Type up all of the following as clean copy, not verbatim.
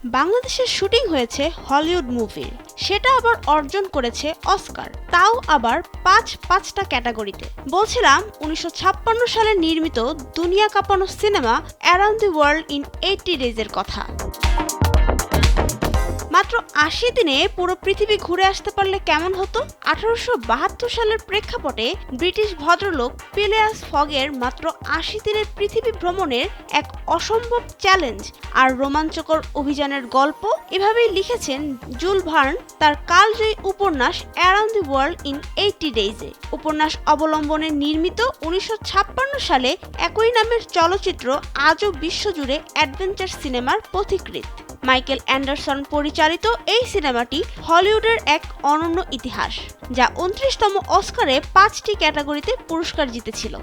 বাংলাদেশের শুটিং হয়েছে হলিউড মুভির, সেটা আবার অর্জন করেছে অস্কার, তাও আবার পাঁচটা ক্যাটাগরিতে। বলছিলাম 1956 সালে নির্মিত দুনিয়া কাঁপানো cinema around the world in 80 ডেজের কথা। মাত্র 80 দিনে পুরো পৃথিবী ঘুরে আসতে পারলে কেমন হতো? 1872 সালের প্রেক্ষাপটে ব্রিটিশ ভদ্রলোক পিলিয়াস ফগের মাত্র 80 দিনের পৃথিবী ভ্রমণের এক অসম্ভব চ্যালেঞ্জ আর রোমাঞ্চকর অভিযানের গল্প এভাবেই লিখেছেন জুল ভার্ন তার কালজয়ী উপন্যাস অ্যারাউন্ড দি ওয়ার্ল্ড ইন 80 ডেজে। উপন্যাস অবলম্বনে নির্মিত 1956 সালে একই নামের চলচ্চিত্র আজও বিশ্বজুড়ে অ্যাডভেঞ্চার সিনেমার পথিকৃৎ। মাইকেল অ্যান্ডারসন পরিচালিত এই সিনেমাটি হলিউডের এক অনন্য ইতিহাস, যা 29তম অস্কারে 5টি ক্যাটাগরিতে পুরস্কার জিতেছিল।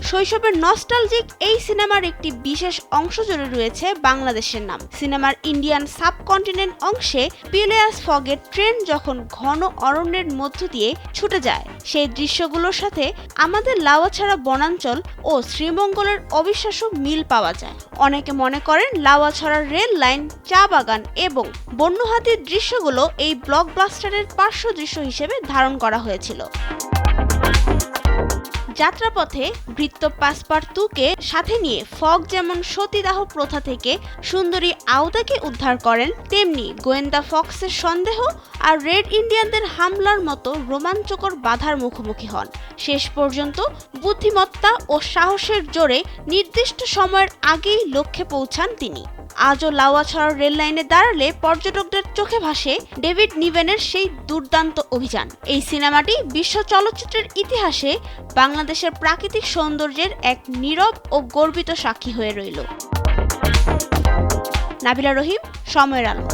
শৈশবের নস্টালজিক এই সিনেমার একটি বিশেষ অংশ জুড়ে রয়েছে বাংলাদেশের নাম। সিনেমার ইন্ডিয়ান সাবকন্টিনেন্ট অংশে পিলিয়াস ফগের ট্রেন যখন ঘন অরণ্যের মধ্য দিয়ে ছুটে যায়, সেই দৃশ্যগুলোর সাথে আমাদের লাউয়াছড়া বনাঞ্চল ও শ্রীমঙ্গলের অবিশ্বাস্য মিল পাওয়া যায়। অনেকে মনে করেন লাউয়াছড়ার রেল লাইন, চা বাগান এবং বন্য হাতির দৃশ্যগুলো এই ব্লকবাস্টারের পার্শ্ব দৃশ্য হিসেবে ধারণ করা হয়েছিল। যাত্রাপথে ভৃত্য পাসপারতুকে সাথে নিয়ে ফগ যেমন সতীদাহ প্রথা থেকে সুন্দরী আওদাকে উদ্ধার করেন, তেমনি গোয়েন্দা ফক্সের সন্দেহ আর রেড ইন্ডিয়ানদের হামলার মতো রোমাঞ্চকর বাধার মুখোমুখি হন। শেষ পর্যন্ত বুদ্ধিমত্তা ও সাহসের জোরে নির্দিষ্ট সময়ের আগেই লক্ষ্যে পৌঁছান তিনি। আজও লাউয়াছড়ার রেল লাইনে দাঁড়ালে পর্যটকদের চোখে ভাসে ডেভিড নিভেনের সেই দুর্দান্ত অভিযান। এই সিনেমাটি বিশ্ব চলচ্চিত্রের ইতিহাসে বাংলাদেশের প্রাকৃতিক সৌন্দর্যের এক নীরব ও গর্বিত সাক্ষী হয়ে রইল। নাবিলা রহিম, সময়ের আলো।